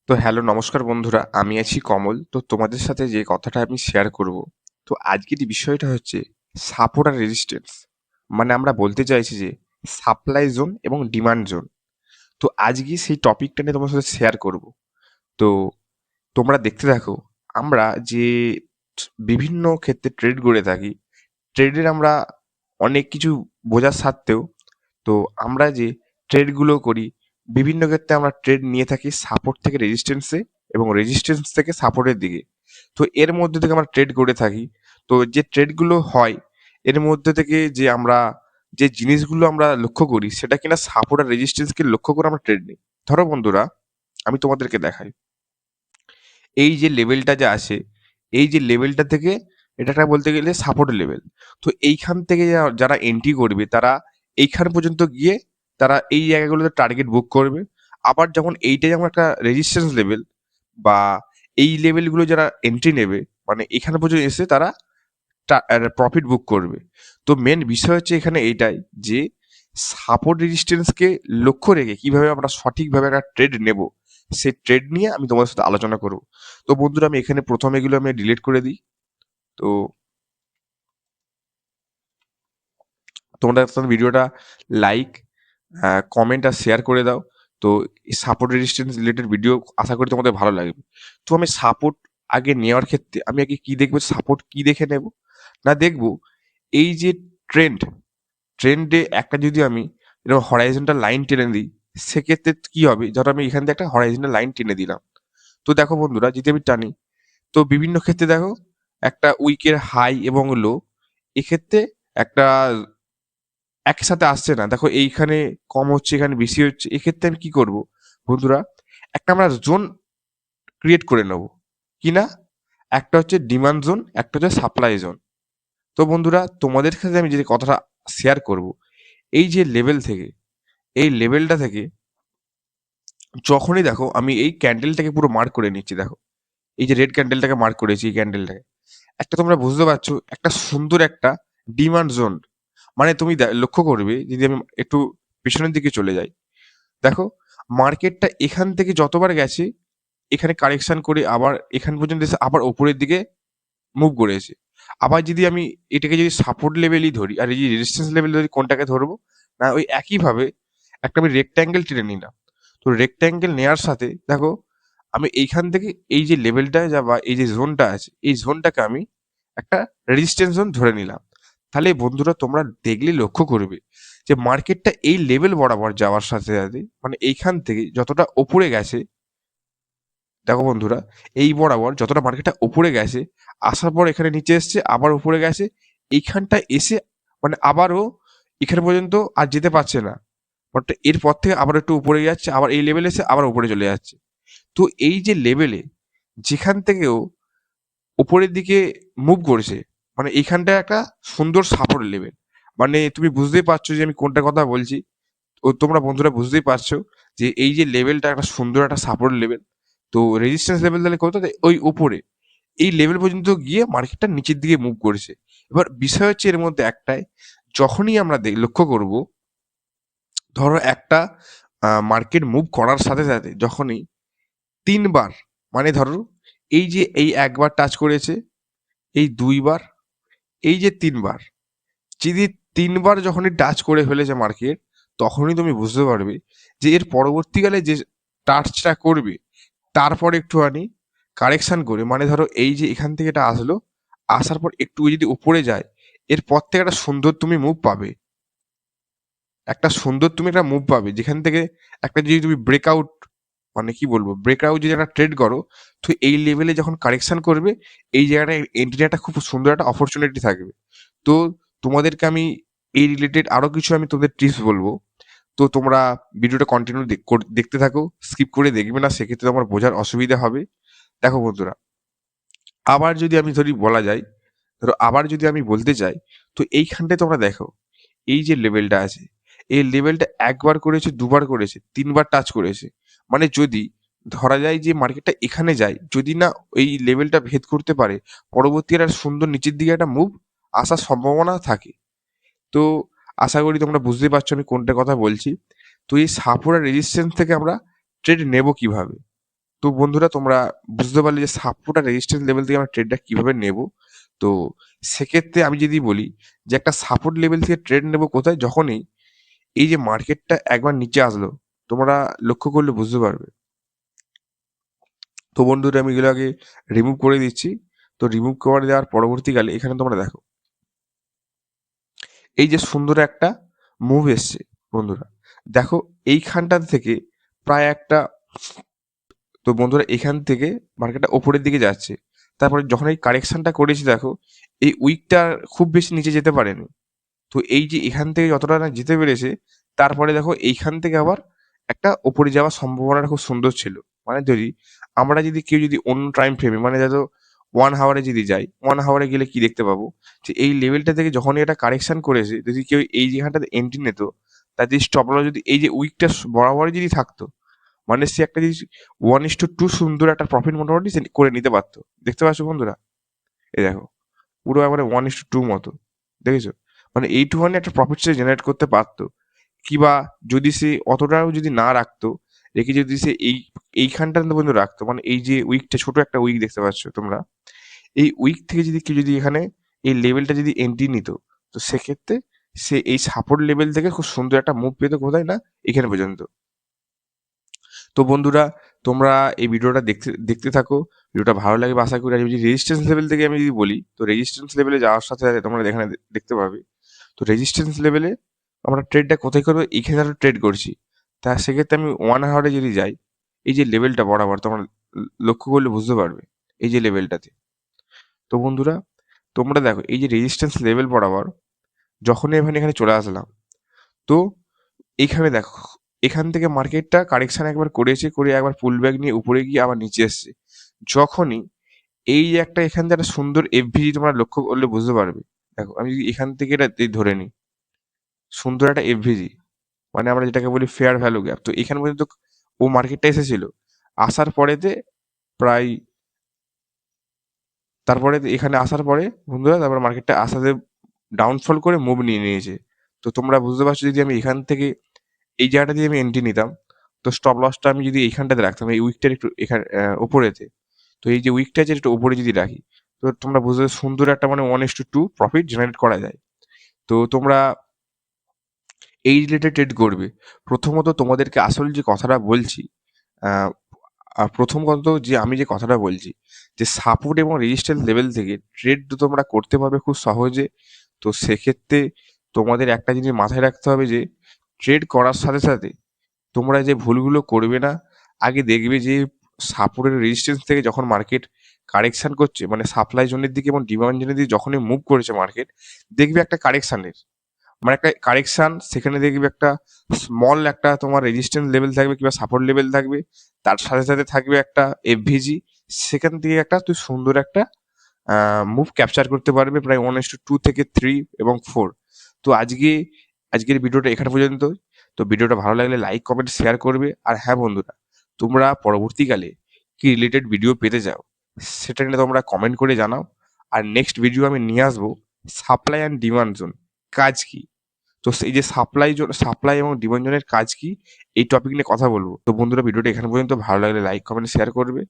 তো হ্যালো নমস্কার বন্ধুরা, আমি আছি কমল। তো তোমাদের সাথে যে কথাটা আমি শেয়ার করব, তো আজকের এই বিষয়টা হচ্ছে সাপোর্ট আর রেজিস্ট্যান্স। মানে আমরা বলতে চাইছি যে সাপ্লাই জোন এবং ডিমান্ড জোন। তো আজকে সেই টপিকটা নিয়ে তোমার সাথে শেয়ার করব। তো তোমরা দেখতে থাকো। আমরা যে বিভিন্ন ক্ষেত্রে ট্রেড করে থাকি, ট্রেডের আমরা অনেক কিছু বোঝার সত্ত্বেও, তো আমরা যে ট্রেডগুলো করি, বিভিন্ন ক্ষেত্রে আমরা ট্রেড নিয়ে থাকি সাপোর্ট থেকে রেজিস্ট্যান্সে এবং রেজিস্ট্যান্স থেকে সাপোর্টের দিকে। তো এর মধ্যে থেকে আমরা ট্রেড করে থাকি। তো যে ট্রেডগুলো হয়, এর মধ্যে থেকে যে আমরা যে জিনিসগুলো আমরা লক্ষ্য করি, সেটা কিনা সাপোর্ট আর রেজিস্ট্যান্সকে লক্ষ্য করে আমরা ট্রেড নিই। ধরো বন্ধুরা, আমি তোমাদেরকে দেখাই। এই যে লেভেলটা যে আসে, এই যে লেভেলটা থেকে এটা একটা বলতে গেলে সাপোর্ট লেভেল। তো এইখান থেকে যারা এন্ট্রি করবে, তারা এইখান পর্যন্ত গিয়ে তারা এই জায়গাগুলোতে টার্গেট বুক করবে। আবার যখন এইটা যেমন একটা রেজিস্ট্যান্স লেভেল, বা এই লেভেলগুলো যারা এন্ট্রি নেবে, মানে এখানে পর্যন্ত এসে তারা প্রফিট বুক করবে। তো মেন বিষয় হচ্ছে এখানে এইটাই যে সাপোর্ট রেজিস্ট্যান্সকে লক্ষ্য রেখে কিভাবে আমরা সঠিকভাবে একটা ট্রেড নেব, সেই ট্রেড নিয়ে আমি তোমাদের সাথে আলোচনা করব। তো বন্ধুরা, আমি এখানে প্রথমে এগুলো আমি ডিলিট করে দিই। তো তোমরা ভিডিওটা লাইক, কমেন্ট আর শেয়ার করে দাও। তো এই সাপোর্ট রেজিস্ট্যান্স রিলেটেড ভিডিও আশা করি তোমাদের ভালো লাগবে। তো আমি সাপোর্ট আগে নেওয়ার ক্ষেত্রে আমি আগে কি দেখবো, সাপোর্ট কি দেখে নেব না, দেখবো এই যে ট্রেন্ড, ট্রেন্ডে একটা যদি আমি এরকম হরাইজন্টাল লাইন টেনে দিই, সেক্ষেত্রে কি হবে? ধরো আমি এখান থেকে একটা হরাইজন্টাল লাইন টেনে দিলাম। তো দেখো বন্ধুরা, যদি আমি টানি, তো বিভিন্ন ক্ষেত্রে দেখো একটা উইকের হাই এবং লো, এক্ষেত্রে একটা একসাথে আসছে না। দেখো এইখানে কম হচ্ছে, এখানে বেশি হচ্ছে। এক্ষেত্রে আমি কি করব বন্ধুরা, একটা আমরা জোন ক্রিয়েট করে নেব। কি না? একটা হচ্ছে ডিমান্ড জোন, একটা হচ্ছে সাপ্লাই জোন। তো বন্ধুরা, তোমাদের সাথে আমি যে কথাটা শেয়ার করব, এই যে লেভেল থেকে, এই লেভেলটা থেকে যখনই দেখো আমি এই ক্যান্ডেলটাকে পুরো মার্ক করে নিচ্ছি, দেখো এই যে রেড ক্যান্ডেলটাকে মার্ক করেছি, এই ক্যান্ডেলটাকে একটা তোমরা বুঝতে পারছো একটা সুন্দর একটা ডিমান্ড জোন। মানে তুমি লক্ষ্য করবে, যদি আমি একটু পিছনের দিকে চলে যাই, দেখো মার্কেটটা এখান থেকে যতবার গেছে, এখানে কারেকশন করে আবার এখান পর্যন্ত এসে আবার ওপরের দিকে মুভ করেছে। আবার যদি আমি এটাকে যদি সাপোর্ট লেভেলই ধরি, আর এই যে রেজিস্ট্যান্স লেভেল ধরি, কোনটাকে ধরবো না, ওই একইভাবে একটা আমি রেক্ট্যাঙ্গেল টেনে নিলাম। তো রেক্ট্যাঙ্গেল নেওয়ার সাথে দেখো আমি এইখান থেকে এই যে লেভেলটায় বা এই যে জোনটা আছে, এই জোনটাকে আমি একটা রেজিস্ট্যান্স জোন ধরে নিলাম। তাহলে বন্ধুরা, তোমরা দেখলে লক্ষ্য করবে যে মার্কেটটা এই লেভেল বরাবর যাওয়ার সাথে সাথে, মানে এইখান থেকে যতটা ওপরে গেছে, দেখো বন্ধুরা, এই বরাবর যতটা মার্কেটটা উপরে গেছে, আসার পর এখানে নিচে এসছে, আবার উপরে গেছে, এইখানটা এসে মানে আবারও এখানে পর্যন্ত আর যেতে পারছে না। বাট এরপর থেকে আবার একটু উপরে যাচ্ছে, আবার এই লেভেলে এসে আবার উপরে চলে যাচ্ছে। তো এই যে লেভেলে যেখান থেকেও উপরের দিকে মুভ করেছে, মানে এইখানটা একটা সুন্দর সাপোর্ট লেভেল। মানে তুমি বুঝতেই পারছো যে আমি কোনটা কথা বলছি। ও তোমরা বন্ধুরা বুঝতেই পারছো যে এই যে লেভেলটা একটা সুন্দর একটা সাপোর্ট লেভেল। তো রেজিস্ট্যান্স লেভেল তাহলে কোথায়? ওই উপরে এই লেভেল পর্যন্ত গিয়ে মার্কেটটা নিচের দিকে মুভ করেছে। এবার বিষয় হচ্ছে এর মধ্যে একটাই, যখনই আমরা লক্ষ্য করব, ধরো একটা মার্কেট মুভ করার সাথে সাথে যখনই তিনবার, মানে ধরো এই যে এই একবার টাচ করেছে, এই দুইবার, এই যে তিনবার, যদি তিনবার যখনই টাচ করে ফেলেছে মার্কেট, তখনই তুমি বুঝতে পারবে যে এর পরবর্তীকালে যে টাচটা করবে, তারপর একটুখানি কারেকশন করে, মানে ধরো এই যে এখান থেকে এটা আসলো, আসার পর একটু যদি উপরে যায়, এরপর থেকে একটা সুন্দর তুমি মুভ পাবে। একটা সুন্দর তুমি একটা মুভ পাবে যেখান থেকে একটা যদি তুমি ব্রেকআউট, মানে কি বলবো, ব্রেকআউট যদি একটা ট্রেড করো, তো এই লেভেলে যখন কারেকশন করবে, এই জায়গাটায় এন্ট্রি একটা খুব সুন্দর একটা অপরচুনিটি থাকবে। তো তোমাদেরকে আমি এই রিলেটেড আরো কিছু আমি তোমাদের টিপস বলবো। তো তোমরা ভিডিওটা কন্টিনিউ দেখতে থাকো, স্কিপ করে দেখবে না, সেক্ষেত্রে তোমার বোঝার অসুবিধা হবে। দেখো বন্ধুরা, আবার যদি আমি ধরি বলা যায়, ধরো আবার যদি আমি বলতে চাই, তো এইখানটায় তোমরা দেখো এই যে লেভেলটা আছে, এই লেভেলটা একবার করেছে, দুবার করেছে, তিনবার টাচ করেছে। মানে যদি ধরা যায় যে মার্কেটটা এখানে যায়, যদি না এই লেভেলটা ভেদ করতে পারে, পরবর্তী একটা সুন্দর নিচের দিকে একটা মুভ আসার সম্ভাবনা থাকে। তো আশা করি তোমরা বুঝতে পারছো আমি কোনটা কথা বলছি। তো এই সাপোর্ট আর রেজিস্ট্যান্স থেকে আমরা ট্রেড নেব কিভাবে। তো বন্ধুরা তোমরা বুঝতে পারলে যে সাপোর্ট আর রেজিস্ট্যান্স লেভেল থেকে আমরা ট্রেডটা কিভাবে নেব। তো সেক্ষেত্রে আমি যদি বলি যে একটা সাপোর্ট লেভেল থেকে ট্রেড নেব কোথায়, যখনই এই যে মার্কেটটা একবার নিচে আসলো, তোমরা লক্ষ্য করলে বুঝতে পারবে। তো বন্ধুরা আমি এগুলো আগে রিমুভ করে দিচ্ছি। তো রিমুভ করে দেওয়ার পরবর্তীকালে এখানে তোমরা দেখো এই যে সুন্দর একটা মুভ এসছে বন্ধুরা, দেখো এইখানটা থেকে প্রায় একটা, তো বন্ধুরা এখান থেকে মার্কেটটা ওপরের দিকে যাচ্ছে। তারপরে যখন এই কারেকশনটা করেছি দেখো এই উইকটা খুব বেশি নিচে যেতে পারেনি। তো এই যে এখান থেকে যতটা না যেতে পেরেছে, তারপরে দেখো এইখান থেকে আবার একটা ওপরে যাওয়ার সম্ভাবনাটা খুব সুন্দর ছিল। মানে যদি আমরা যদি কেউ যদি অন্য টাইম ফ্রেমে মানে ধরো 1 আওয়ারে যদি যাই, 1 আওয়ারে গেলে কি দেখতে পাবো যে এই লেভেলটা থেকে যখনই এটা কারেকশন করেছে, যদি কেউ এই যেখানটাতে এন্ট্রি নিত, তার যদি স্টপ লস যদি এই যে উইকটা বরাবরই যদি থাকতো, মানে সে একটা যদি 1:2 সুন্দর একটা প্রফিট মোটামুটি সে করে নিতে পারতো। দেখতে পাচ্ছ বন্ধুরা, এই দেখো পুরো একবারে 1:2 মতো, দেখেছো? মানে এইটুখানি একটা প্রফিট সে জেনারেট করতে পারতো। কিবা যদি সে অতটাও যদি না রাখতো, রেখে যদি সে এইখানটাতে পর্যন্ত রাখতো, মানে এই যে উইকটা ছোট একটা উইক দেখতে পাচ্ছ তোমরা, এই উইক থেকে যদি কেউ যদি এখানে এই লেভেলটা যদি এন্ট্রি নিত, তো সেক্ষেত্রে সে এই সাপোর্ট লেভেল থেকে খুব সুন্দর একটা মুভ পেতো কোথায় না এখানে পর্যন্ত। তো বন্ধুরা তোমরা এই ভিডিওটা দেখতে দেখতে থাকো, ভিডিওটা ভালো লাগবে আশা করি। আর যদি রেজিস্ট্যান্স লেভেল থেকে আমি যদি বলি, তো রেজিস্ট্যান্স লেভেলে যাওয়ার সাথে সাথে তোমরা এখানে দেখতে পাবে। তো রেজিস্ট্যান্স লেভেলে আমরা ট্রেডটা কোথায় করবো, এখানে আমরা ট্রেড করছি। তা সেক্ষেত্রে আমি 1 আওয়ারে যদি যাই, এই যে লেভেলটা বরাবর তোমরা লক্ষ্য করলে বুঝতে পারবে এই যে লেভেলটাতে। তো বন্ধুরা তোমরা দেখো এই যে রেজিস্ট্যান্স লেভেল বরাবর যখনই এখানে চলে আসলাম, তো এইখানে দেখো এখান থেকে মার্কেটটা কারেকশন একবার করেছে, করে একবার পুল ব্যাক নিয়ে উপরে গিয়ে আবার নিচে এসছে। যখনই এই যে একটা এখান থেকে একটা সুন্দর এফভিজি তোমরা লক্ষ্য করলে বুঝতে পারবে। দেখো আমি যদি এখান থেকে এটা ধরে নিই, সুন্দর একটা এফভিজি, মানে আমরা যেটাকে বলি ফেয়ার ভ্যালু গ্যাপ। তো এখানে পর্যন্ত ও মার্কেটটা এসেছিল, আসার পরেতে প্রায়, তারপরে এখানে আসার পরে বন্ধুরা তারপর মার্কেটটা আসাতে ডাউনফল করে মুভ নিয়ে নিয়েছে। তো তোমরা বুঝতে পারছো যদি আমি এখান থেকে এই জায়গাটা দিয়ে আমি এন্ট্রি নিতাম, তো স্টপ লসটা আমি যদি এইখানটাতে রাখতাম এই উইকটার একটু এখানে ওপরেতে, তো এই যে উইকটা আছে একটু ওপরে যদি রাখি, তো তোমরা বুঝতে সুন্দর একটা মানে 1:2 প্রফিট জেনারেট করা যায়। তো তোমরা এই রিলেটেড ট্রেড করবে। প্রথমত তোমাদেরকে আসল যে কথাটা বলছি, আহ, প্রথম কথা যে আমি যে কথাটা বলছি যে সাপোর্ট এবং রেজিস্ট্যান্স লেভেল থেকে ট্রেড তোমরা করতে পারবে খুব সহজে। তো সেক্ষেত্রে তোমাদের একটা জিনিস মাথায় রাখতে হবে যে ট্রেড করার সাথে সাথে তোমরা যে ভুলগুলো করবে না, আগে দেখবে যে সাপোর্টের রেজিস্ট্যান্স থেকে যখন মার্কেট কারেকশন করছে, মানে সাপ্লাই জোনের দিকে এবং ডিমান্ড জোনের দিকে যখনই মুভ করেছে মার্কেট, দেখবে একটা কারেকশানের, মানে একটা কারেকশন, সেখানে দেখবে একটা স্মল একটা তোমার রেজিস্ট্যান্স লেভেল থাকবে কিংবা সাপোর্ট লেভেল থাকবে, তার সাথে সাথে থাকবে একটা এফভিজি। সেখান থেকে একটা তুই সুন্দর একটা মুভ ক্যাপচার করতে পারবে প্রায় 1:2 থেকে 3 এবং 4। তো আজকের ভিডিওটা এখানে পর্যন্ত। তো ভিডিওটা ভালো লাগলে লাইক কমেন্ট শেয়ার করবে। আর হ্যাঁ বন্ধুরা, তোমরা পরবর্তীকালে কি রিলেটেড ভিডিও পেতে চাও সেটা নিয়ে তোমরা কমেন্ট করে জানাও। আর নেক্সট ভিডিও আমি নিয়ে আসবো সাপ্লাই অ্যান্ড ডিমান্ড জোন কাজ কি। তো এই যে সাপ্লাই এবং ডিমান্ড জোনের কাজ কি, এই টপিক নিয়ে কথা বলবো। তো বন্ধুরা ভিডিওটা এখানে পর্যন্ত, ভালো লাগলে লাইক কমেন্ট শেয়ার করবে।